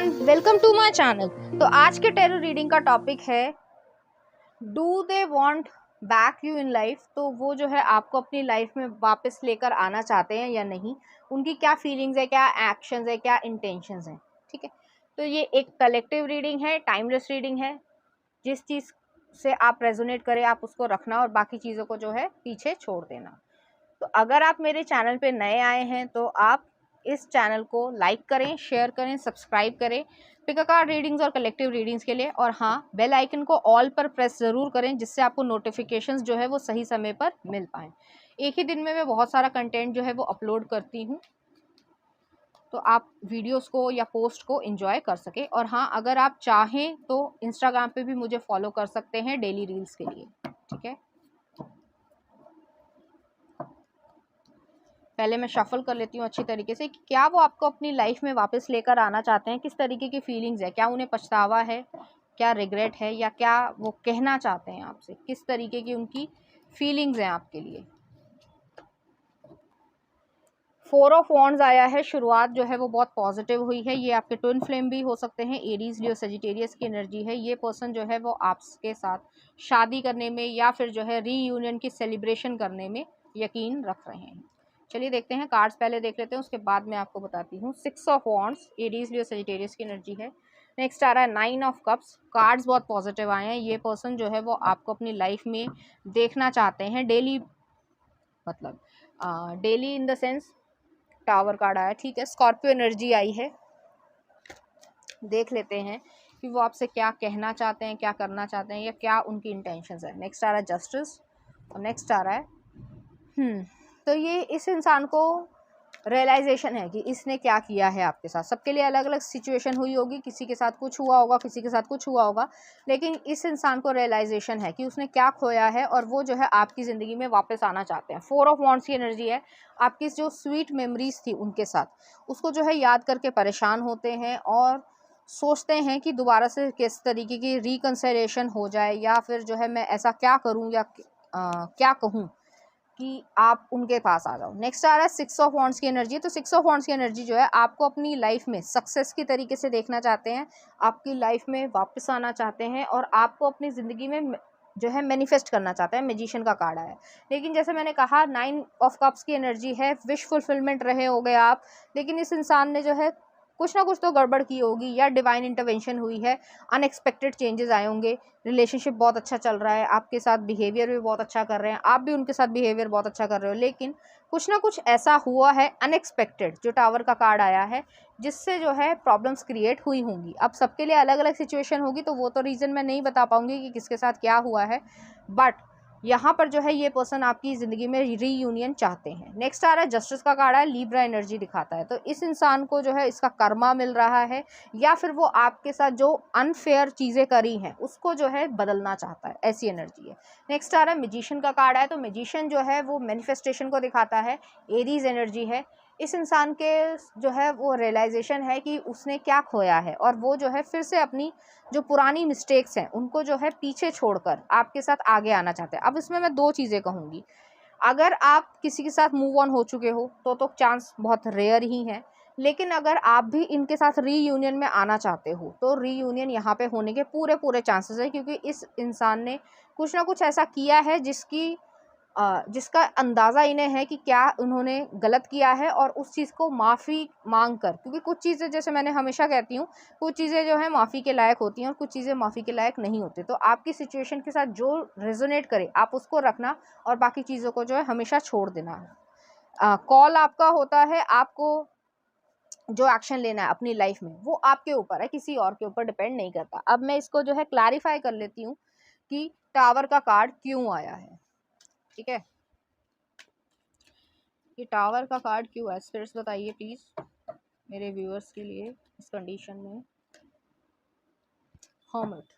Everyone, welcome to my channel. तो आज के टैरो रीडिंग का टॉपिक है do they want back you in life. तो वो जो है आपको अपनी लाइफ में वापस लेकर आना चाहते हैं या नहीं, उनकी क्या फीलिंग्स है, क्या एक्शंस है, क्या इंटेंशंस हैं। ठीक है, तो ये एक कलेक्टिव रीडिंग है, टाइमलेस रीडिंग है। जिस चीज़ से आप रेजोनेट करें आप उसको रखना और बाकी चीज़ों को जो है पीछे छोड़ देना। तो अगर आप मेरे चैनल पे नए आए हैं तो आप इस चैनल को लाइक करें, शेयर करें, सब्सक्राइब करें पिक अ कार्ड रीडिंग्स और कलेक्टिव रीडिंग्स के लिए। और हाँ, बेल आइकन को ऑल पर प्रेस ज़रूर करें जिससे आपको नोटिफिकेशंस जो है वो सही समय पर मिल पाएँ। एक ही दिन में मैं बहुत सारा कंटेंट जो है वो अपलोड करती हूँ, तो आप वीडियोस को या पोस्ट को एंजॉय कर सके। और हाँ, अगर आप चाहें तो इंस्टाग्राम पे भी मुझे फॉलो कर सकते हैं डेली रील्स के लिए। ठीक है, पहले मैं शफल कर लेती हूँ अच्छी तरीके से कि क्या वो आपको अपनी लाइफ में वापस लेकर आना चाहते हैं, किस तरीके की फीलिंग्स है, क्या उन्हें पछतावा है, क्या रिग्रेट है, या क्या वो कहना चाहते हैं आपसे, किस तरीके की उनकी फीलिंग्स हैं आपके लिए। 4 ऑफ वॉन्ड्स आया है। शुरुआत जो है वो बहुत पॉजिटिव हुई है। ये आपके ट्विन फ्लेम भी हो सकते हैं, एरीज, लियो, सजिटेरियस की एनर्जी है। ये पर्सन जो है वो आपके साथ शादी करने में या फिर जो है रीयूनियन की सेलिब्रेशन करने में यकीन रख रहे हैं। चलिए देखते हैं, कार्ड्स पहले देख लेते हैं, उसके बाद मैं आपको बताती हूँ। 6 of wands, Aries, Leo, Sagittarius की एनर्जी है। नेक्स्ट आ रहा है 9 ऑफ कप्स। कार्ड्स बहुत पॉजिटिव आए हैं। ये पर्सन जो है वो आपको अपनी लाइफ में देखना चाहते हैं डेली, मतलब daily in the sense tower card आया। ठीक है, स्कॉर्पियो एनर्जी आई है। देख लेते हैं कि वो आपसे क्या कहना चाहते हैं, क्या करना चाहते हैं, या क्या उनकी इंटेंशंस है। नेक्स्ट आ रहा है जस्टिस और नेक्स्ट आ रहा है तो ये इस इंसान को रियलाइजेशन है कि इसने क्या किया है आपके साथ। सबके लिए अलग अलग सिचुएशन हुई होगी, किसी के साथ कुछ हुआ होगा, किसी के साथ कुछ हुआ होगा, लेकिन इस इंसान को रियलाइजेशन है कि उसने क्या खोया है और वो जो है आपकी ज़िंदगी में वापस आना चाहते हैं। 4 ऑफ वॉन्ड्स की एनर्जी है। आपकी जो स्वीट मेमोरीज थी उनके साथ, उसको जो है याद करके परेशान होते हैं और सोचते हैं कि दोबारा से किस तरीके की रिकन्सिलिएशन हो जाए, या फिर जो है मैं ऐसा क्या करूं या क्या कहूं कि आप उनके पास आ जाओ। नेक्स्ट आ रहा है 6 ऑफ वॉन्ड्स की एनर्जी। तो 6 ऑफ वॉन्ड्स की एनर्जी जो है आपको अपनी लाइफ में सक्सेस की तरीके से देखना चाहते हैं, आपकी लाइफ में वापस आना चाहते हैं और आपको अपनी ज़िंदगी में जो है मैनिफेस्ट करना चाहते हैं। मैजिशियन का कार्ड आया है। लेकिन जैसे मैंने कहा 9 ऑफ कप्स की एनर्जी है, विश फुलफिलमेंट रहे हो गए आप, लेकिन इस इंसान ने जो है कुछ ना कुछ तो गड़बड़ की होगी या डिवाइन इंटरवेंशन हुई है, अनएक्सपेक्टेड चेंजेस आए होंगे। रिलेशनशिप बहुत अच्छा चल रहा है, आपके साथ बिहेवियर भी बहुत अच्छा कर रहे हैं, आप भी उनके साथ बिहेवियर बहुत अच्छा कर रहे हो, लेकिन कुछ ना कुछ ऐसा हुआ है अनएक्सपेक्टेड, जो टावर का कार्ड आया है, जिससे जो है प्रॉब्लम्स क्रिएट हुई होंगी। अब सबके लिए अलग अलग सिचुएशन होगी, तो वो तो रीज़न मैं नहीं बता पाऊंगी कि किसके साथ क्या हुआ है, बट यहाँ पर जो है ये पर्सन आपकी ज़िंदगी में रीयूनियन चाहते हैं। नेक्स्ट आ रहा है जस्टिस का कार्ड है, लिब्रा एनर्जी दिखाता है। तो इस इंसान को जो है इसका कर्मा मिल रहा है, या फिर वो आपके साथ जो अनफेयर चीज़ें करी हैं उसको जो है बदलना चाहता है, ऐसी एनर्जी है। नेक्स्ट आ रहा है मैजिशियन का कार्ड है। तो मैजिशियन जो है वो मैनिफेस्टेशन को दिखाता है, एरीज एनर्जी है। इस इंसान के जो है वो रियलाइजेशन है कि उसने क्या खोया है और वो जो है फिर से अपनी जो पुरानी मिस्टेक्स हैं उनको जो है पीछे छोड़कर आपके साथ आगे आना चाहते हैं। अब इसमें मैं 2 चीज़ें कहूँगी। अगर आप किसी के साथ मूव ऑन हो चुके हो तो चांस बहुत रेयर ही है, लेकिन अगर आप भी इनके साथ रीयूनियन में आना चाहते हो तो रीयूनियन यहाँ पे होने के पूरे पूरे चांसेस है, क्योंकि इस इंसान ने कुछ ना कुछ ऐसा किया है जिसका अंदाज़ा इन्हें है कि क्या उन्होंने गलत किया है, और उस चीज़ को माफ़ी मांग कर, क्योंकि कुछ चीज़ें, जैसे मैंने हमेशा कहती हूँ, कुछ चीज़ें जो है माफ़ी के लायक होती हैं और कुछ चीज़ें माफ़ी के लायक नहीं होती। तो आपकी सिचुएशन के साथ जो रेजोनेट करे आप उसको रखना और बाकी चीज़ों को जो है हमेशा छोड़ देना है। कॉल आपका होता है, आपको जो एक्शन लेना है अपनी लाइफ में वो आपके ऊपर है, किसी और के ऊपर डिपेंड नहीं करता। अब मैं इसको जो है क्लैरिफाई कर लेती हूँ कि टावर का कार्ड क्यों आया है। ठीक है, ये टावर का कार्ड क्यों है, स्पिरिट्स बताइए प्लीज मेरे व्यूअर्स के लिए इस कंडीशन में। हर्मिट,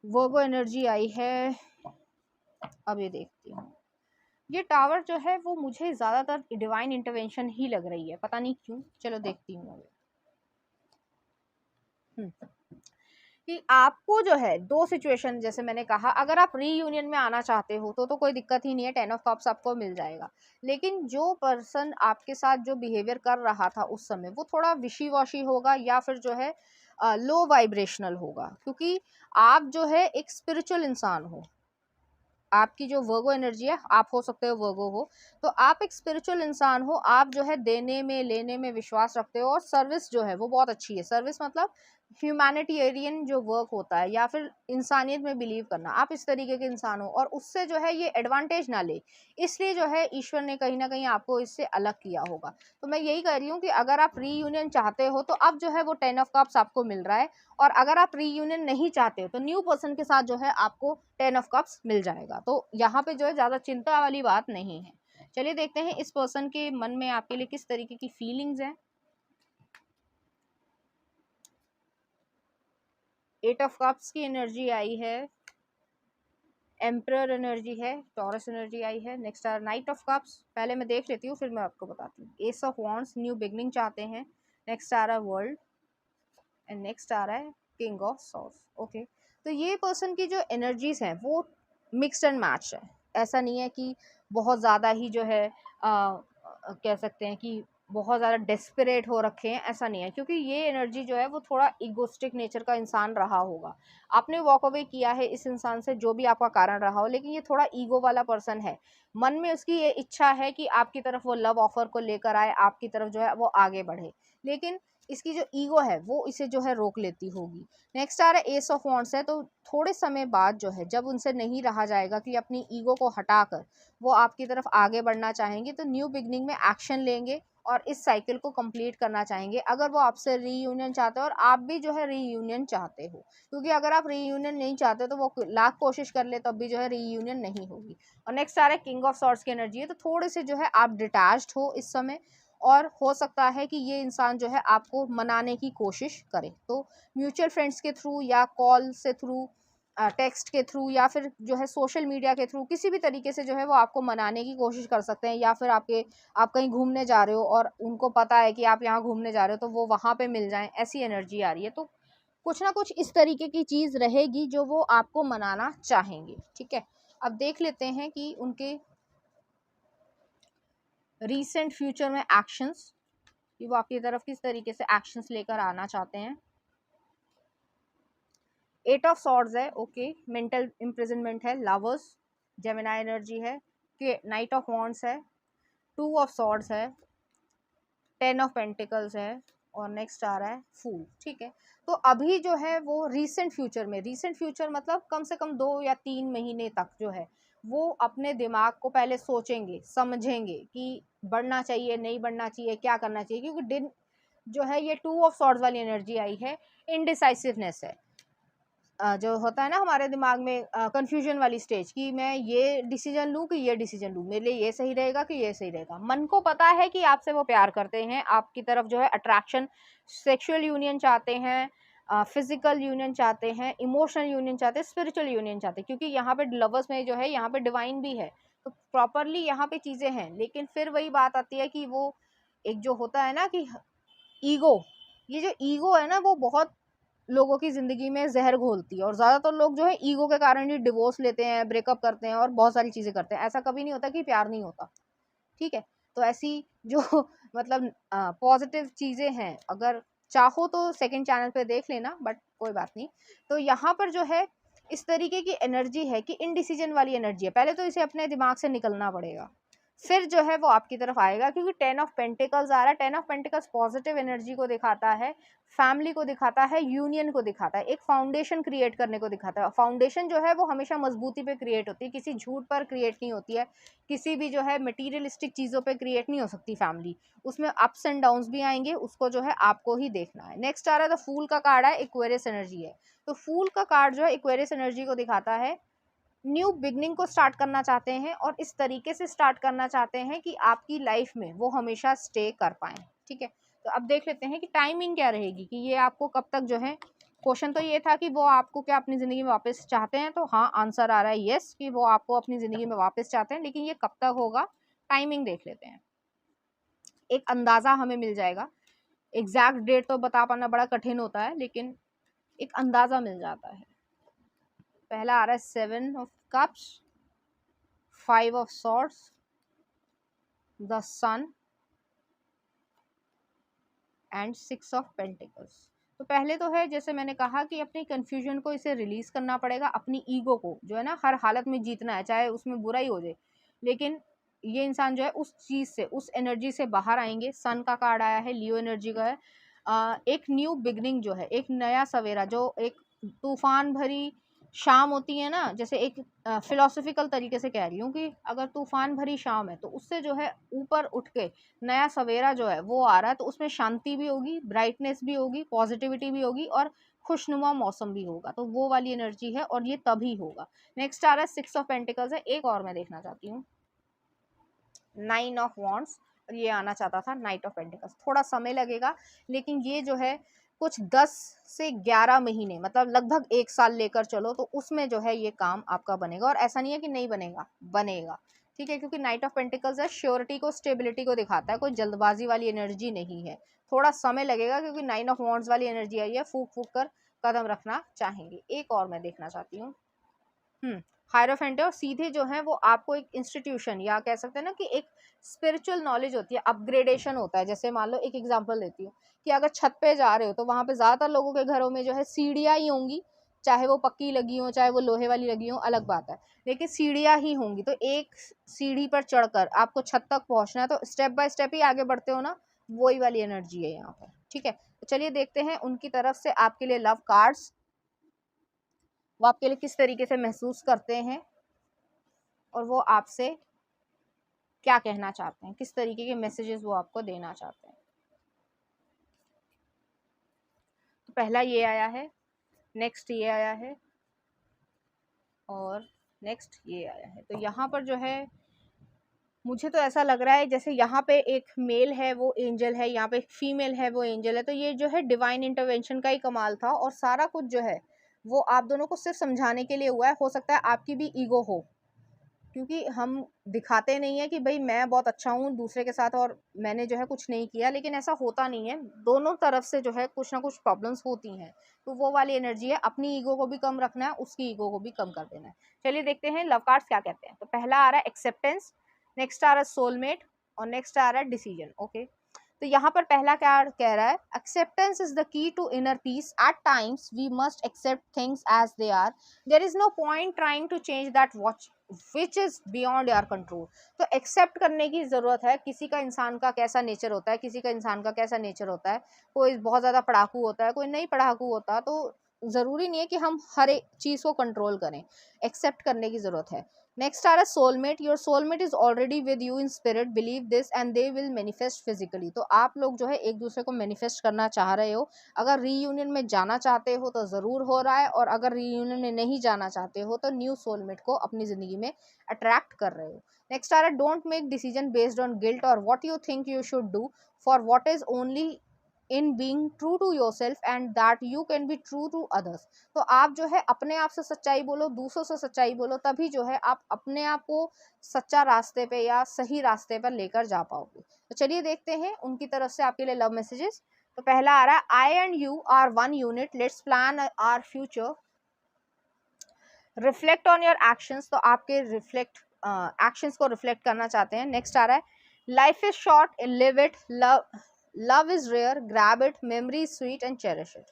वर्गो एनर्जी आई है। अब ये देखती हूँ, ये टावर जो है वो मुझे ज़्यादातर डिवाइन इंटरवेंशन ही लग रही है, पता नहीं क्यों। चलो देखती हूँ। अब कि आपको जो है दो सिचुएशन, जैसे मैंने कहा, अगर आप रीयूनियन में आना चाहते हो तो कोई दिक्कत ही नहीं है, 10 ऑफ कप्स आपको मिल जाएगा। लेकिन जो पर्सन आपके साथ जो बिहेवियर कर रहा था उस समय, वो थोड़ा विशी वॉशी होगा या फिर जो है लो वाइब्रेशनल होगा, क्योंकि आप जो है एक स्पिरिचुअल इंसान हो। आपकी जो वर्गो एनर्जी है, आप हो सकते हो वर्गो हो, तो आप एक स्पिरिचुअल इंसान हो। आप जो है देने में लेने में विश्वास रखते हो, और सर्विस जो है वो बहुत अच्छी है। सर्विस मतलब ह्यूमैनिटेरियन जो वर्क होता है, या फिर इंसानियत में बिलीव करना, आप इस तरीके के इंसान हो, और उससे जो है ये एडवांटेज ना ले, इसलिए जो है ईश्वर ने कहीं ना कहीं आपको इससे अलग किया होगा। तो मैं यही कह रही हूँ कि अगर आप रीयूनियन चाहते हो तो अब जो है वो 10 ऑफ कप्स आपको मिल रहा है, और अगर आप रीयूनियन नहीं चाहते हो तो न्यू पर्सन के साथ जो है आपको 10 ऑफ कप्स मिल जाएगा। तो यहाँ पे जो है ज़्यादा चिंता वाली बात नहीं है। चलिए देखते हैं इस पर्सन के मन में आपके लिए किस तरीके की फीलिंग्स हैं। 8 ऑफ कप्स की एनर्जी आई है, एम्परर एनर्जी है, टॉरस एनर्जी आई है। नेक्स्ट आ रहा है नाइट ऑफ कप्स। पहले मैं देख लेती हूँ फिर मैं आपको बताती हूँ। S of wands, new beginning चाहते हैं। नेक्स्ट आ रहा है वर्ल्ड, एंड नेक्स्ट आ रहा है किंग ऑफ सॉर्ड्स। ओके, तो ये पर्सन की जो एनर्जीज हैं वो मिक्सड एंड मैच है। ऐसा नहीं है कि बहुत ज़्यादा ही जो है कह सकते हैं कि बहुत ज़्यादा डेस्परेट हो रखे हैं, ऐसा नहीं है, क्योंकि ये एनर्जी जो है वो थोड़ा इगोस्टिक नेचर का इंसान रहा होगा। आपने वॉक अवे किया है इस इंसान से, जो भी आपका कारण रहा हो, लेकिन ये थोड़ा ईगो वाला पर्सन है। मन में उसकी ये इच्छा है कि आपकी तरफ वो लव ऑफर को लेकर आए, आपकी तरफ जो है वो आगे बढ़े, लेकिन इसकी जो ईगो है वो इसे जो है रोक लेती होगी। नेक्स्ट आ रहा है एस ऑफ वॉन्ड्स है, तो थोड़े समय बाद जो है जब उनसे नहीं रहा जाएगा कि अपनी ईगो को हटाकर वो आपकी तरफ आगे बढ़ना चाहेंगे, तो न्यू बिगनिंग में एक्शन लेंगे और इस साइकिल को कंप्लीट करना चाहेंगे। अगर वो आपसे रीयूनियन चाहते हो और आप भी जो है रीयूनियन चाहते हो, क्योंकि अगर आप रीयूनियन नहीं चाहते तो वो लाख कोशिश कर ले तब भी जो है रीयूनियन नहीं होगी। और नेक्स्ट आ रहा है किंग ऑफ सॉर्ड्स की एनर्जी है, तो थोड़े से जो है आप डिटैच्ड हो इस समय, और हो सकता है कि ये इंसान जो है आपको मनाने की कोशिश करे। तो म्यूचुअल फ्रेंड्स के थ्रू या कॉल से थ्रू, टेक्स्ट के थ्रू, या फिर जो है सोशल मीडिया के थ्रू, किसी भी तरीके से जो है वो आपको मनाने की कोशिश कर सकते हैं। या फिर आप कहीं घूमने जा रहे हो और उनको पता है कि आप यहाँ घूमने जा रहे हो, तो वो वहाँ पे मिल जाएं, ऐसी एनर्जी आ रही है। तो कुछ ना कुछ इस तरीके की चीज़ रहेगी जो वो आपको मनाना चाहेंगे। ठीक है, अब देख लेते हैं कि उनके रीसेंट फ्यूचर में एक्शंस, कि वो आपकी तरफ किस तरीके से एक्शंस लेकर आना चाहते हैं। 8 ऑफ सॉर्ड्स है, ओके, मेंटल इम्प्रिजनमेंट है, लवर्स, जेमिनाई एनर्जी है, नाइट ऑफ वॉन्ड्स है, 2 ऑफ सॉर्ड्स है, 10 ऑफ पेंटिकल्स है, और नेक्स्ट आ रहा है फूल। ठीक है, तो अभी जो है वो रीसेंट फ्यूचर में, रीसेंट फ्यूचर मतलब कम से कम 2 या 3 महीने तक जो है वो अपने दिमाग को पहले सोचेंगे, समझेंगे कि बढ़ना चाहिए, नहीं बढ़ना चाहिए, क्या करना चाहिए, क्योंकि दिन जो है ये 2 ऑफ सॉर्ड्स वाली एनर्जी आई है, इनडिसाइसिवनेस है। जो होता है ना हमारे दिमाग में कंफ्यूजन वाली स्टेज, कि मैं ये डिसीजन लूँ कि ये डिसीजन लूँ, मेरे लिए ये सही रहेगा कि ये सही रहेगा। मन को पता है कि आपसे वो प्यार करते हैं, आपकी तरफ जो है अट्रैक्शन, सेक्सुअल यूनियन चाहते हैं, फिजिकल यूनियन चाहते हैं, इमोशनल यूनियन चाहते हैं, स्पिरिचुअल यूनियन चाहते हैं, क्योंकि यहाँ पे लवर्स में जो है यहाँ पे डिवाइन भी है, तो प्रॉपरली यहाँ पे चीज़ें हैं। लेकिन फिर वही बात आती है कि वो एक जो होता है ना कि ईगो, ये जो ईगो है ना वो बहुत लोगों की ज़िंदगी में ज़हर घोलती है, और ज़्यादातर लोग जो है ईगो के कारण ही डिवोर्स लेते हैं, ब्रेकअप करते हैं और बहुत सारी चीज़ें करते हैं। ऐसा कभी नहीं होता कि प्यार नहीं होता। ठीक है, तो ऐसी जो मतलब पॉजिटिव चीज़ें हैं, अगर चाहो तो सेकंड चैनल पे देख लेना, बट कोई बात नहीं। तो यहाँ पर जो है इस तरीके की एनर्जी है कि इनडिसीजन वाली एनर्जी है। पहले तो इसे अपने दिमाग से निकलना पड़ेगा, फिर जो है वो आपकी तरफ आएगा, क्योंकि 10 ऑफ पेंटिकल्स आ रहा है। 10 ऑफ पेंटिकल्स पॉजिटिव एनर्जी को दिखाता है, फैमिली को दिखाता है, यूनियन को दिखाता है, एक फाउंडेशन क्रिएट करने को दिखाता है। फाउंडेशन जो है वो हमेशा मजबूती पे क्रिएट होती है, किसी झूठ पर क्रिएट नहीं होती है, किसी भी जो है मटीरियलिस्टिक चीज़ों पे क्रिएट नहीं हो सकती फैमिली। उसमें अप्स एंड डाउन्स भी आएंगे, उसको जो है आपको ही देखना है। नेक्स्ट आ रहा है द फूल का कार्ड है, एक्वेरियस एनर्जी है, तो फूल का कार्ड जो है एक्वेरियस एनर्जी को दिखाता है, न्यू बिगनिंग को स्टार्ट करना चाहते हैं, और इस तरीके से स्टार्ट करना चाहते हैं कि आपकी लाइफ में वो हमेशा स्टे कर पाएँ। ठीक है, तो अब देख लेते हैं कि टाइमिंग क्या रहेगी, कि ये आपको कब तक जो है, क्वेश्चन तो ये था कि वो आपको क्या अपनी ज़िंदगी में वापस चाहते हैं, तो हाँ आंसर आ रहा है येस, कि वो आपको अपनी ज़िंदगी में वापस चाहते हैं, लेकिन ये कब तक होगा, टाइमिंग देख लेते हैं, एक अंदाज़ा हमें मिल जाएगा। एग्जैक्ट डेट तो बता पाना बड़ा कठिन होता है, लेकिन एक अंदाज़ा मिल जाता है। पहला आ रहा है 7 of cups, 5 of swords, the sun and 6 of pentacles. तो पहले तो है, जैसे मैंने कहा कि अपनी कन्फ्यूजन को इसे रिलीज़ करना पड़ेगा, अपनी ईगो को जो है ना हर हालत में जीतना है, चाहे उसमें बुरा ही हो जाए, लेकिन ये इंसान जो है उस चीज़ से, उस एनर्जी से बाहर आएंगे। सन का कार्ड आया है, लियो एनर्जी का है। एक न्यू बिगनिंग जो है, एक नया सवेरा, जो एक तूफान भरी शाम होती है ना, जैसे एक फिलोसफिकल तरीके से कह रही हूँ कि अगर तूफान भरी शाम है तो उससे जो है ऊपर उठ के नया सवेरा जो है वो आ रहा है, तो उसमें शांति भी होगी, ब्राइटनेस भी होगी, पॉजिटिविटी भी होगी और खुशनुमा मौसम भी होगा। तो वो वाली एनर्जी है और ये तभी होगा। नेक्स्ट आ रहा है 6 ऑफ पेंटिकल्स है। एक और मैं देखना चाहती हूँ, 9 ऑफ वॉन्ड्स, और ये आना चाहता था नाइट ऑफ पेंटिकल्स। थोड़ा समय लगेगा, लेकिन ये जो है कुछ 10 से 11 महीने, मतलब लगभग 1 साल लेकर चलो, तो उसमें जो है ये काम आपका बनेगा। और ऐसा नहीं है कि नहीं बनेगा, बनेगा, ठीक है, क्योंकि नाइट ऑफ पेंटिकल्स है, श्योरिटी को, स्टेबिलिटी को दिखाता है, कोई जल्दबाजी वाली एनर्जी नहीं है। थोड़ा समय लगेगा क्योंकि 9 ऑफ वॉन्ड्स वाली एनर्जी आई है, फूक फूक कर कदम रखना चाहेंगे। एक और मैं देखना चाहती हूँ, हायरोफेंट है, और सीधे जो है वो आपको एक इंस्टीट्यूशन, या कह सकते हैं ना कि एक स्पिरिचुअल नॉलेज होती है, अपग्रेडेशन होता है। जैसे मान लो एक एग्जांपल देती हूँ कि अगर छत पे जा रहे हो तो वहां पे ज्यादातर लोगों के घरों में जो है सीढ़ियाँ ही होंगी, चाहे वो पक्की लगी हो चाहे वो लोहे वाली लगी हो, अलग बात है, लेकिन सीढ़ियाँ ही होंगी। तो एक सीढ़ी पर चढ़कर आपको छत तक पहुंचना है, तो स्टेप बाय स्टेप ही आगे बढ़ते हो ना, वही वाली एनर्जी है यहाँ पर, ठीक है। तो चलिए देखते हैं उनकी तरफ से आपके लिए लव कार्ड्स, वो आपके लिए किस तरीके से महसूस करते हैं और वो आपसे क्या कहना चाहते हैं, किस तरीके के मैसेजेस वो आपको देना चाहते हैं। तो पहला ये आया है, नेक्स्ट ये आया है, और नेक्स्ट ये आया है। तो यहाँ पर जो है मुझे तो ऐसा लग रहा है जैसे यहाँ पे एक मेल है वो एंजल है, यहाँ पे एक फीमेल है वो एंजल है। तो ये जो है डिवाइन इंटरवेंशन का ही कमाल था, और सारा कुछ जो है वो आप दोनों को सिर्फ समझाने के लिए हुआ है। हो सकता है आपकी भी ईगो हो, क्योंकि हम दिखाते नहीं है कि भाई मैं बहुत अच्छा हूँ दूसरे के साथ और मैंने जो है कुछ नहीं किया, लेकिन ऐसा होता नहीं है। दोनों तरफ से जो है कुछ ना कुछ प्रॉब्लम्स होती हैं। तो वो वाली एनर्जी है, अपनी ईगो को भी कम रखना है, उसकी ईगो को भी कम कर देना है। चलिए देखते हैं लव कार्ड्स क्या कहते हैं। तो पहला आ रहा है एक्सेप्टेंस, नेक्स्ट आ रहा है सोलमेट, और नेक्स्ट आ रहा है डिसीजन। ओके, तो यहाँ पर पहला क्या कह रहा है, acceptance is the key to inner peace. At times we must accept things as they are, there is no point trying to change that watch which is beyond your control. तो accept करने की जरूरत है, किसी का इंसान का कैसा नेचर होता है, किसी का इंसान का कैसा नेचर होता है, कोई बहुत ज्यादा पढ़ाकू होता है, कोई नहीं पढ़ाकू होता, तो जरूरी नहीं है कि हम हर एक चीज को कंट्रोल करें, एक्सेप्ट करने की जरूरत है। नेक्स्ट आ रहा है soulmate, your soulmate is already with you in spirit, believe this and they will manifest physically. तो आप लोग जो है एक दूसरे को मैनिफेस्ट करना चाह रहे हो। अगर रीयूनियन में जाना चाहते हो तो ज़रूर हो रहा है, और अगर रीयूनियन में नहीं जाना चाहते हो तो न्यू सोलमेट को अपनी ज़िंदगी में अट्रैक्ट कर रहे हो। नेक्स्ट आ रहा है don't make decision based on guilt और what you think you should do, for what is only in being true to yourself and that you can be true to others. तो आप जो है अपने आप से सच्चाई बोलो, दूसरों से सच्चाई बोलो, तभी जो है आप अपने आप को सच्चा रास्ते पे या सही रास्ते पर लेकर जा पाओगे। तो चलिए देखते हैं उनकी तरफ से आपके लिए लव मैसेजेस। तो पहला आ रहा है I and you are one unit, let's plan our future, reflect on your actions. तो आपके एक्शंस को रिफ्लेक्ट करना चाहते हैं। नेक्स्ट आ रहा है life is short, live it, love is rare, grab it, memory is sweet and cherish it.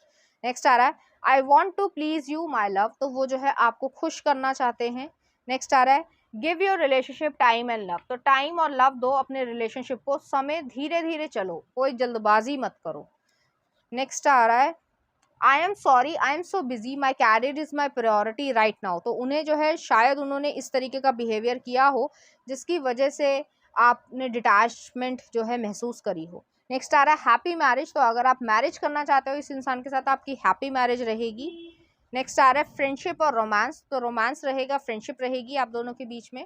Next आ रहा है I want to please you my love. तो वो जो है आपको खुश करना चाहते हैं। नेक्स्ट आ रहा है give your relationship time and love. तो टाइम और लव दो अपने रिलेशनशिप को, समय धीरे धीरे चलो, कोई जल्दबाजी मत करो। नेक्स्ट आ रहा है I am sorry, I am so busy, my career is my priority right now. तो उन्हें जो है शायद उन्होंने इस तरीके का बिहेवियर किया हो जिसकी वजह से आपने डिटैचमेंट जो है महसूस करी हो। नेक्स्ट आ रहा है हैप्पी मैरिज। तो अगर आप मैरिज करना चाहते हो इस इंसान के साथ, आपकी हैप्पी मैरिज रहेगी। नेक्स्ट आ रहा है फ्रेंडशिप और रोमांस। तो रोमांस रहेगा, फ्रेंडशिप रहेगी आप दोनों के बीच में।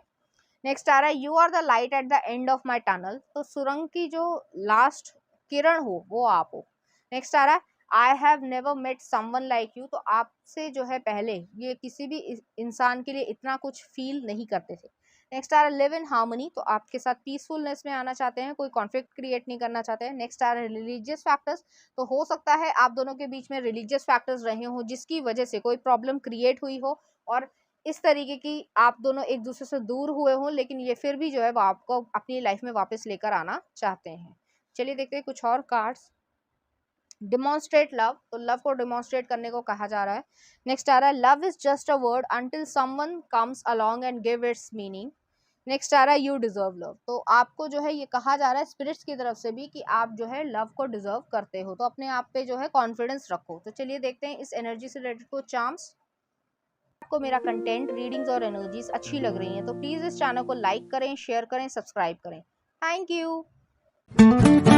नेक्स्ट आ रहा है you are the light at the end of my tunnel. तो सुरंग की जो लास्ट किरण हो वो आप हो। नेक्स्ट आ रहा है I have never met someone like you. तो आपसे जो है पहले ये किसी भी इंसान के लिए इतना कुछ फील नहीं करते थे। नेक्स्ट आ रहा है लिव इन हार्मनी, तो आपके साथ पीसफुलनेस में आना चाहते हैं, कोई कॉन्फ्लिक्ट क्रिएट नहीं करना चाहते हैं। नेक्स्ट आ रहा है रिलीजियस फैक्टर्स, तो हो सकता है आप दोनों के बीच में रिलीजियस फैक्टर्स रहे हो जिसकी वजह से कोई प्रॉब्लम क्रिएट हुई हो और इस तरीके की आप दोनों एक दूसरे से दूर हुए हो, लेकिन ये फिर भी जो है वो आपको अपनी लाइफ में वापस लेकर आना चाहते हैं। चलिए देखते हैं कुछ और कार्ड्स। डिमॉन्स्ट्रेट लव, तो लव को डिमॉन्स्ट्रेट करने को कहा जा रहा है। नेक्स्ट आ रहा है love is just a word until someone comes along and give its meaning. Next आ रहा है यू डिजर्व लव, तो आपको जो है ये कहा जा रहा है स्पिरिट्स की तरफ से भी कि आप जो है लव को डिजर्व करते हो, तो अपने आप पे जो है कॉन्फिडेंस रखो। तो चलिए देखते हैं इस एनर्जी से रिलेटेड को चार्म्स। आपको मेरा कंटेंट, रीडिंग्स और एनर्जीज अच्छी लग रही हैं तो प्लीज इस चैनल को लाइक करें, शेयर करें, सब्सक्राइब करें। Thank you.